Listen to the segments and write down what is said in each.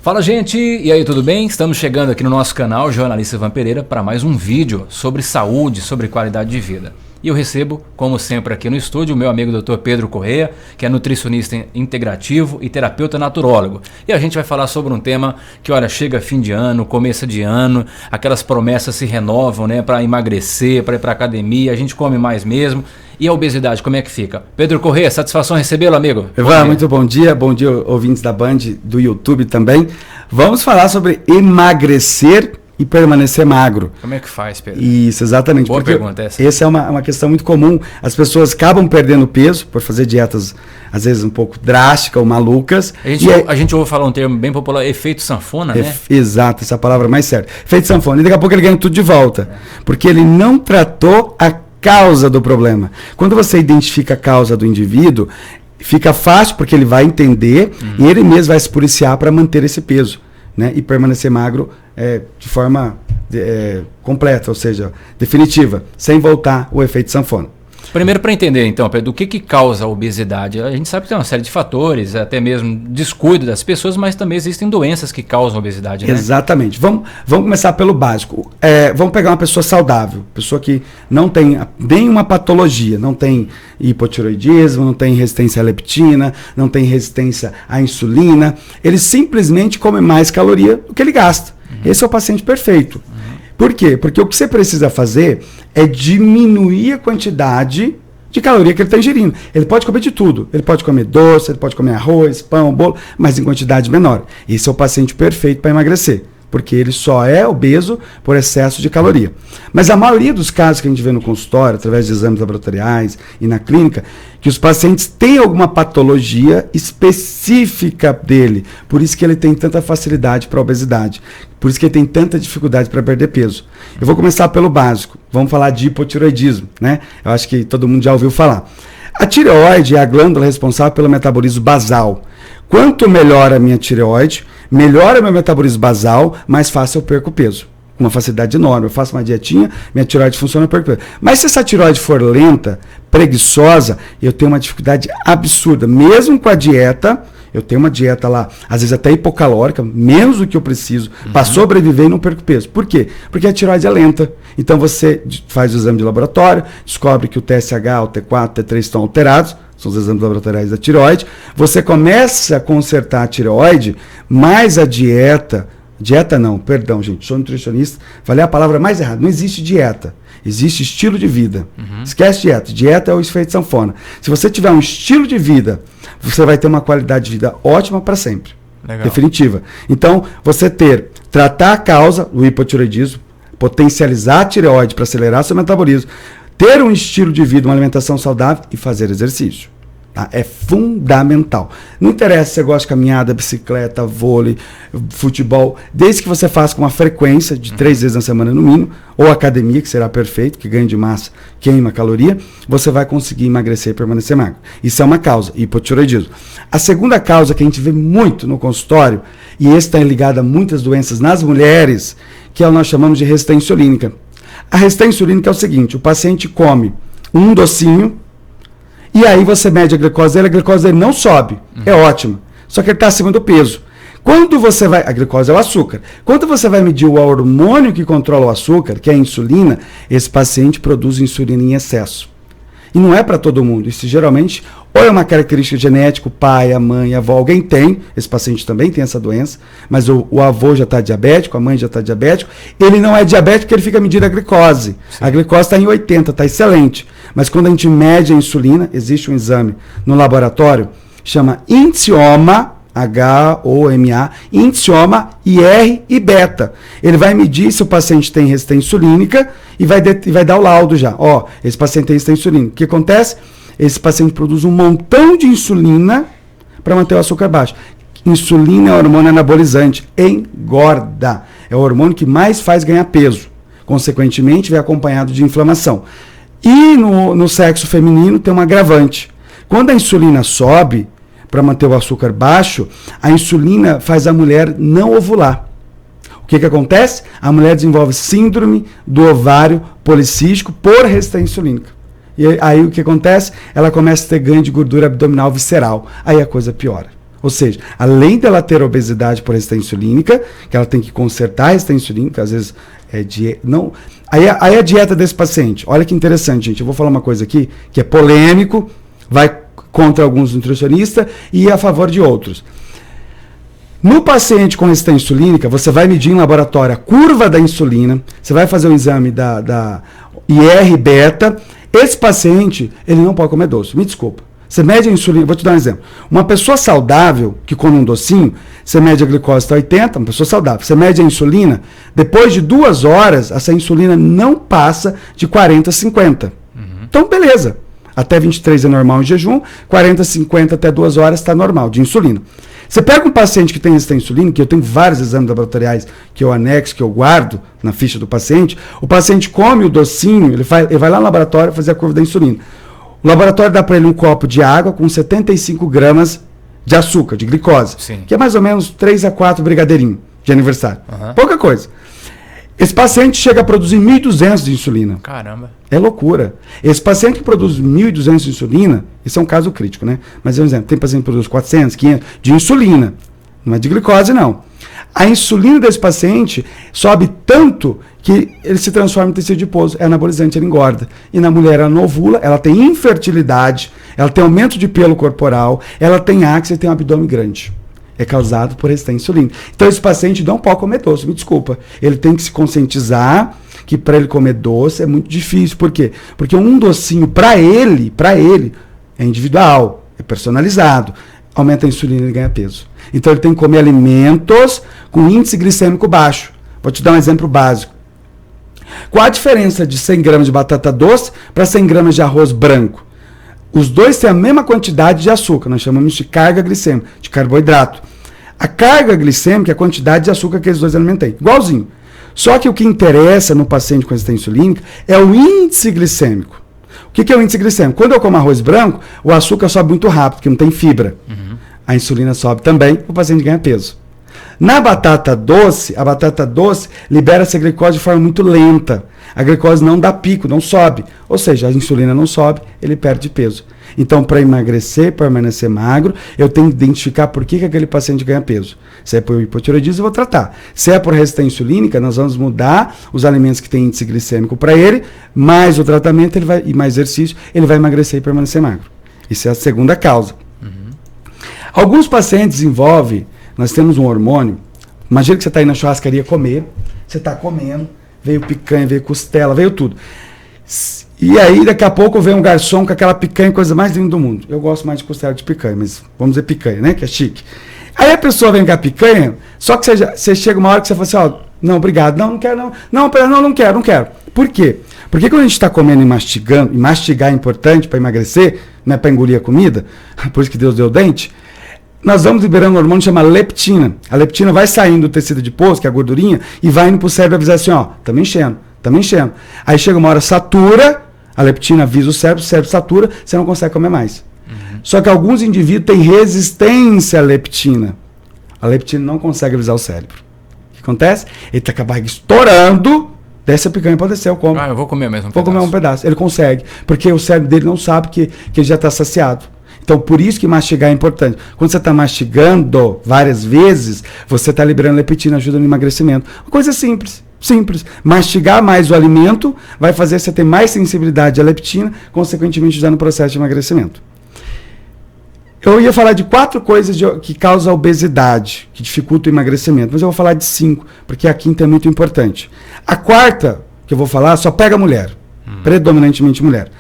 Fala, gente! E aí, tudo bem? Estamos chegando aqui no nosso canal Jornalista Ivan Pereira para mais um vídeo sobre saúde, sobre qualidade de vida. E eu recebo, como sempre aqui no estúdio, o meu amigo Dr. Pedro Correia, que é nutricionista integrativo e terapeuta naturólogo. E a gente vai falar sobre um tema que, olha, chega fim de ano, começo de ano, aquelas promessas se renovam, né, para emagrecer, para ir para academia, a gente come mais mesmo. E a obesidade, como é que fica? Pedro Correia, satisfação recebê-lo, amigo. Ivan, muito bom dia, ouvintes da Band, do YouTube também. Vamos falar sobre emagrecer e permanecer magro. Como é que faz, Pedro? Isso, exatamente. Boa pergunta essa. Essa é uma questão muito comum. As pessoas acabam perdendo peso por fazer dietas, às vezes, um pouco drásticas ou malucas. A gente ouve falar um termo bem popular, efeito sanfona, né? Exato, essa é a palavra mais certa. Efeito sanfona. E daqui a pouco ele ganha tudo de volta. Porque ele não tratou a causa do problema. Quando você identifica a causa do indivíduo, fica fácil porque ele vai entender e ele mesmo vai se policiar para manter esse peso, né? E permanecer magro de forma completa, ou seja, definitiva, sem voltar o efeito sanfona. Primeiro, para entender, então, Pedro, o que causa a obesidade? A gente sabe que tem uma série de fatores, até mesmo descuido das pessoas, mas também existem doenças que causam obesidade, né? Exatamente. Vamos começar pelo básico. Vamos pegar uma pessoa saudável, pessoa que não tem nenhuma patologia, não tem hipotireoidismo, não tem resistência à leptina, não tem resistência à insulina. Ele simplesmente come mais caloria do que ele gasta. Esse é o paciente perfeito. Por quê? Porque o que você precisa fazer é diminuir a quantidade de caloria que ele está ingerindo. Ele pode comer de tudo. Ele pode comer doce, ele pode comer arroz, pão, bolo, mas em quantidade menor. Esse é o paciente perfeito para emagrecer, porque ele só é obeso por excesso de caloria. Mas a maioria dos casos que a gente vê no consultório, através de exames laboratoriais e na clínica, que os pacientes têm alguma patologia específica dele. Por isso que ele tem tanta facilidade para a obesidade. Por isso que ele tem tanta dificuldade para perder peso. Eu vou começar pelo básico. Vamos falar de hipotireoidismo, né? Eu acho que todo mundo já ouviu falar. A tireoide é a glândula responsável pelo metabolismo basal. Quanto melhor a minha tireoide, melhora meu metabolismo basal, mais fácil eu perco peso. Com uma facilidade enorme. Eu faço uma dietinha, minha tireoide funciona, eu perco peso. Mas se essa tireoide for lenta, preguiçosa, eu tenho uma dificuldade absurda. Mesmo com a dieta, eu tenho uma dieta lá, às vezes até hipocalórica, menos do que eu preciso, para sobreviver e não perco peso. Por quê? Porque a tireoide é lenta. Então você faz o exame de laboratório, descobre que o TSH, o T4, o T3 estão alterados, são os exames laboratoriais da tireoide, você começa a consertar a tireoide, mas a dieta não, perdão, gente, sou nutricionista, falei a palavra mais errada, não existe dieta, existe estilo de vida. Esquece dieta, dieta é o efeito sanfona. Se você tiver um estilo de vida, você vai ter uma qualidade de vida ótima para sempre. Legal. Definitiva. Então, tratar a causa, o hipotireoidismo, potencializar a tireoide para acelerar seu metabolismo, ter um estilo de vida, uma alimentação saudável e fazer exercício. Tá? É fundamental. Não interessa se você gosta de caminhada, bicicleta, vôlei, futebol, desde que você faça com uma frequência de 3 vezes na semana no mínimo, ou academia, que será perfeito, que ganha de massa, queima caloria, você vai conseguir emagrecer e permanecer magro. Isso é uma causa, hipotireoidismo. A segunda causa que a gente vê muito no consultório, e esse está ligado a muitas doenças nas mulheres, que é o que nós chamamos de resistência insulínica. A resistência insulínica é o seguinte, o paciente come um docinho, e aí você mede a glicose dele não sobe, é ótimo, só que ele está acima do peso. A glicose é o açúcar. Quando você vai medir o hormônio que controla o açúcar, que é a insulina, esse paciente produz insulina em excesso. E não é para todo mundo, isso geralmente ou é uma característica genética, o pai, a mãe, a avó, alguém tem, esse paciente também tem essa doença, mas o avô já está diabético, a mãe já está diabético, ele não é diabético porque ele fica medindo a glicose. Sim. A glicose está em 80, está excelente, mas quando a gente mede a insulina, existe um exame no laboratório, chama índice-OMA, HOMA, índice-OMA, IR e beta. Ele vai medir se o paciente tem resistência insulínica e vai dar o laudo já. Esse paciente tem resistência insulínica. O que acontece? Esse paciente produz um montão de insulina para manter o açúcar baixo. Insulina é o hormônio anabolizante, engorda. É o hormônio que mais faz ganhar peso. Consequentemente, vem acompanhado de inflamação. E no sexo feminino tem um agravante. Quando a insulina sobe, para manter o açúcar baixo, a insulina faz a mulher não ovular. O que acontece? A mulher desenvolve síndrome do ovário policístico por resistência insulínica. E aí o que acontece? Ela começa a ter ganho de gordura abdominal visceral. Aí a coisa piora. Ou seja, além dela ter obesidade por resistência insulínica, que ela tem que consertar a resistência insulínica, às vezes aí a dieta desse paciente, olha que interessante, gente, eu vou falar uma coisa aqui que é polêmico, vai contra alguns nutricionistas e a favor de outros. No paciente com resistência insulínica, você vai medir em laboratório a curva da insulina, você vai fazer o exame da IR-beta, esse paciente, ele não pode comer doce, me desculpa. Você mede a insulina, vou te dar um exemplo. Uma pessoa saudável, que come um docinho, você mede a glicose até 80, uma pessoa saudável, você mede a insulina, depois de 2 horas, essa insulina não passa de 40 a 50. Então, beleza. Até 23 é normal em jejum, 40 a 50 até 2 horas está normal, de insulina. Você pega um paciente que tem resistência insulina, que eu tenho vários exames laboratoriais que eu anexo, que eu guardo na ficha do paciente, o paciente come o docinho, ele vai lá no laboratório fazer a curva da insulina. O laboratório dá para ele um copo de água com 75 gramas de açúcar, de glicose, Sim. que é mais ou menos 3 a 4 brigadeirinhos de aniversário. Pouca coisa. Esse paciente chega a produzir 1.200 de insulina. Caramba. É loucura. Esse paciente que produz 1.200 de insulina, esse é um caso crítico, né? Mas é um exemplo, tem paciente que produz 400, 500 de insulina, não é de glicose não. A insulina desse paciente sobe tanto que ele se transforma em tecido adiposo, é anabolizante, ele engorda. E na mulher ela não ovula, ela tem infertilidade, ela tem aumento de pelo corporal, ela tem axila e tem um abdômen grande. É causado por resistência insulina. Então esse paciente não pode comer doce, me desculpa. Ele tem que se conscientizar que para ele comer doce é muito difícil. Por quê? Porque um docinho para ele é individual, é personalizado. Aumenta a insulina e ele ganha peso. Então ele tem que comer alimentos com índice glicêmico baixo. Vou te dar um exemplo básico. Qual a diferença de 100 gramas de batata doce para 100 gramas de arroz branco? Os dois têm a mesma quantidade de açúcar, nós chamamos de carga glicêmica, de carboidrato. A carga glicêmica é a quantidade de açúcar que esses dois alimentos têm, igualzinho. Só que o que interessa no paciente com resistência insulínica é o índice glicêmico. O que é o índice glicêmico? Quando eu como arroz branco, o açúcar sobe muito rápido, porque não tem fibra. A insulina sobe também, o paciente ganha peso. Na batata doce, a batata doce libera essa glicose de forma muito lenta. A glicose não dá pico, não sobe. Ou seja, a insulina não sobe, ele perde peso. Então, para emagrecer, permanecer magro, eu tenho que identificar por que aquele paciente ganha peso. Se é por hipotireoidismo, eu vou tratar. Se é por resistência insulínica, nós vamos mudar os alimentos que têm índice glicêmico para ele, mais o tratamento e mais exercício, ele vai emagrecer e permanecer magro. Isso é a segunda causa. Alguns pacientes envolvem, nós temos um hormônio, imagina que você está aí na churrascaria comer, você está comendo, veio picanha, veio costela, veio tudo. E aí, daqui a pouco, vem um garçom com aquela picanha, coisa mais linda do mundo. Eu gosto mais de costela de picanha, mas vamos dizer picanha, né? Que é chique. Aí a pessoa vem com a picanha, só que você chega uma hora que você fala assim, ó, não, obrigado, não quero, não. Não quero. Por quê? Porque quando a gente está comendo e mastigando, e mastigar é importante para emagrecer, não é para engolir a comida, por isso que Deus deu o dente, nós vamos liberando um hormônio chamado leptina. A leptina vai saindo do tecido adiposo, que é a gordurinha, e vai indo para o cérebro avisar assim, ó, tá me enchendo. Aí chega uma hora, satura, a leptina avisa o cérebro satura, você não consegue comer mais. Só que alguns indivíduos têm resistência à leptina. A leptina não consegue avisar o cérebro. O que acontece? Ele está com a barriga estourando, desce a picanha para descer, eu como. Eu vou comer mesmo um pedaço. Vou comer um pedaço. Ele consegue, porque o cérebro dele não sabe que ele já está saciado. Então, por isso que mastigar é importante. Quando você está mastigando várias vezes, você está liberando leptina, ajuda no emagrecimento. Uma coisa simples. Mastigar mais o alimento vai fazer você ter mais sensibilidade à leptina, consequentemente ajudar no processo de emagrecimento. Eu ia falar de 4 coisas que causam obesidade, que dificultam o emagrecimento, mas eu vou falar de 5, porque a quinta é muito importante. A quarta que eu vou falar só pega mulher, predominantemente mulher.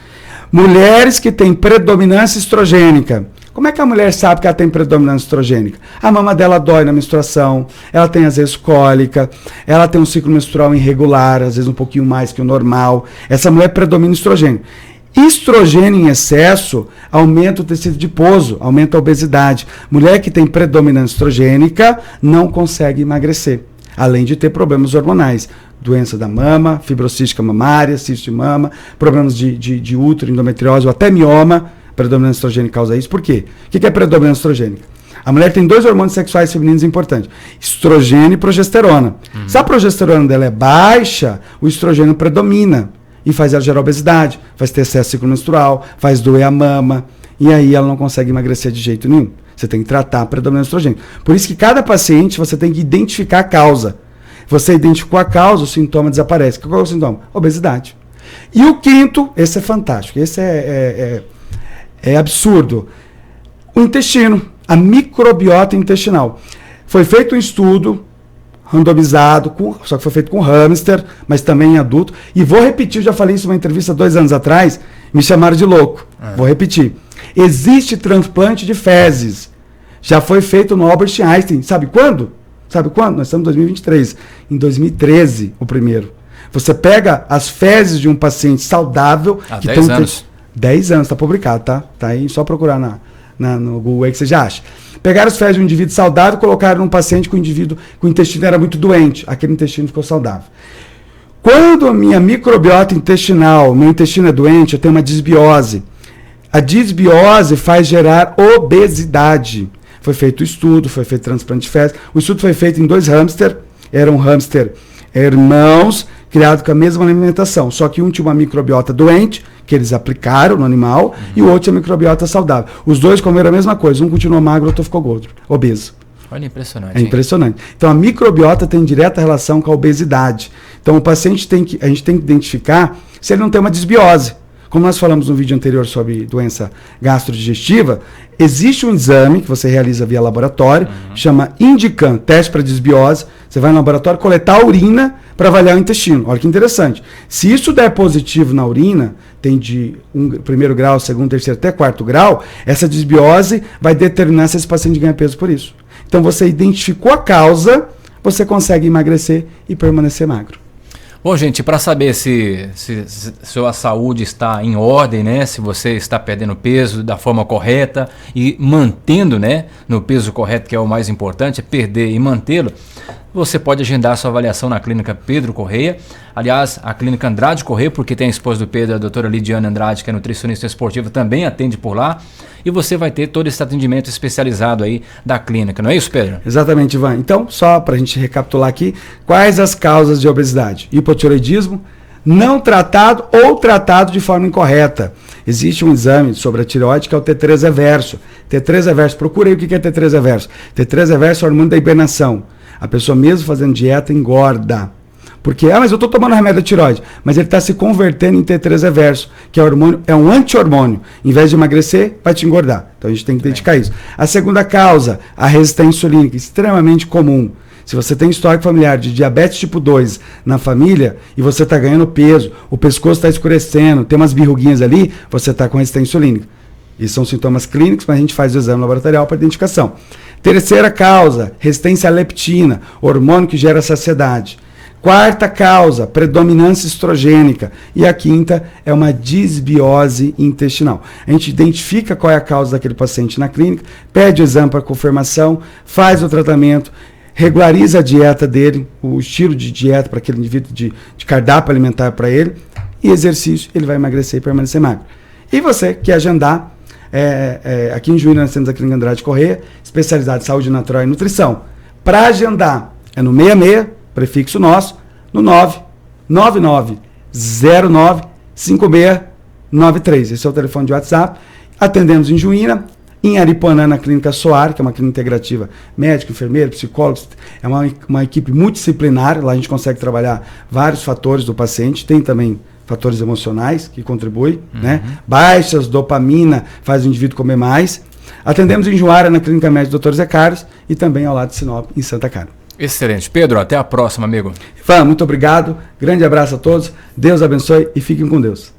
Mulheres que têm predominância estrogênica. Como é que a mulher sabe que ela tem predominância estrogênica? A mama dela dói na menstruação, ela tem às vezes cólica, ela tem um ciclo menstrual irregular, às vezes um pouquinho mais que o normal. Essa mulher predomina estrogênio. Estrogênio em excesso aumenta o tecido adiposo, aumenta a obesidade. Mulher que tem predominância estrogênica não consegue emagrecer, além de ter problemas hormonais. Doença da mama, fibrocística mamária, cisto de mama, problemas de útero, endometriose ou até mioma. Predominância estrogênica causa isso. Por quê? O que é predominância estrogênica? A mulher tem 2 hormônios sexuais femininos importantes, estrogênio e progesterona. Se a progesterona dela é baixa, o estrogênio predomina e faz ela gerar obesidade, faz ter excesso de ciclo menstrual, faz doer a mama, e aí ela não consegue emagrecer de jeito nenhum. Você tem que tratar a predominância estrogênica. Por isso que cada paciente você tem que identificar a causa. Você identificou a causa, o sintoma desaparece. Qual é o sintoma? Obesidade. E o quinto, esse é fantástico, esse é absurdo. O intestino, a microbiota intestinal. Foi feito um estudo randomizado, só que foi feito com hamster, mas também em adulto. E vou repetir, já falei isso em uma entrevista 2 anos atrás, me chamaram de louco. Vou repetir. Existe transplante de fezes. Já foi feito no Albert Einstein. Sabe quando? Sabe quando? Nós estamos em 2023. Em 2013, o primeiro. Você pega as fezes de um paciente saudável... Há 10 anos. 10 anos, está publicado, tá? Tá aí, só procurar no Google aí que você já acha. Pegaram as fezes de um indivíduo saudável e colocaram num paciente com o intestino era muito doente. Aquele intestino ficou saudável. Quando a minha microbiota intestinal, meu intestino é doente, eu tenho uma disbiose. A disbiose faz gerar obesidade. Foi feito estudo, foi feito transplante de fezes. O estudo foi feito em 2 hamster, eram hamster irmãos, criados com a mesma alimentação. Só que um tinha uma microbiota doente, que eles aplicaram no animal, e o outro tinha microbiota saudável. Os dois comeram a mesma coisa, um continuou magro, o outro ficou gordo, obeso. Olha, impressionante. É impressionante. Então a microbiota tem direta relação com a obesidade. Então a gente tem que identificar se ele não tem uma disbiose. Como nós falamos no vídeo anterior sobre doença gastrodigestiva, existe um exame que você realiza via laboratório, chama Indican, teste para disbiose. Você vai no laboratório coletar a urina para avaliar o intestino. Olha que interessante. Se isso der positivo na urina, tem de 1º grau, 2º, 3º até 4º grau, essa disbiose vai determinar se esse paciente ganha peso por isso. Então você identificou a causa, você consegue emagrecer e permanecer magro. Bom, gente, para saber se sua saúde está em ordem, né? Se você está perdendo peso da forma correta e mantendo, né, no peso correto, que é o mais importante, é perder e mantê-lo, você pode agendar sua avaliação na clínica Pedro Correia. Aliás, a clínica Andrade Correia, porque tem a esposa do Pedro, a doutora Lidiane Andrade, que é nutricionista esportiva, também atende por lá. E você vai ter todo esse atendimento especializado aí da clínica, não é isso, Pedro? Exatamente, Ivan. Então, só para a gente recapitular aqui, quais as causas de obesidade? Hipotireoidismo, não tratado ou tratado de forma incorreta. Existe um exame sobre a tireoide que é o T3 reverso. T3 reverso, procura aí o que é T3 reverso. T3 reverso é o hormônio da hibernação. A pessoa mesmo fazendo dieta engorda. Porque, mas eu estou tomando remédio da tireoide. Mas ele está se convertendo em T3 reverso, que é hormônio, é um anti-hormônio. Em vez de emagrecer, vai te engordar. Então a gente tem que dedicar isso. A segunda causa, a resistência insulínica, extremamente comum. Se você tem histórico familiar de diabetes tipo 2 na família e você está ganhando peso, o pescoço está escurecendo, tem umas birruguinhas ali, você está com resistência insulínica. Isso são sintomas clínicos, mas a gente faz o exame laboratorial para identificação. Terceira causa, resistência à leptina, hormônio que gera saciedade. Quarta causa, predominância estrogênica. E a quinta é uma disbiose intestinal. A gente identifica qual é a causa daquele paciente na clínica, pede o exame para confirmação, faz o tratamento, regulariza a dieta dele, o estilo de dieta para aquele indivíduo, de cardápio alimentar para ele, e exercício, ele vai emagrecer e permanecer magro. E você quer agendar, aqui em Juína nós temos a Clínica Andrade Correia, especializada em saúde natural e nutrição. Para agendar, é no 66, prefixo nosso, no 999095693. Esse é o telefone de WhatsApp. Atendemos em Juína, em Aripuanã, na Clínica Soar, que é uma clínica integrativa, médico, enfermeiro, psicólogos, é uma equipe multidisciplinar. Lá a gente consegue trabalhar vários fatores do paciente, tem também fatores emocionais que contribuem, né? Baixas, dopamina, faz o indivíduo comer mais. Atendemos em Juara, na Clínica Médica Dr. Zé Carlos, e também ao lado de Sinop, em Santa Cara. Excelente. Pedro, até a próxima, amigo. Ivan, muito obrigado. Grande abraço a todos. Deus abençoe e fiquem com Deus.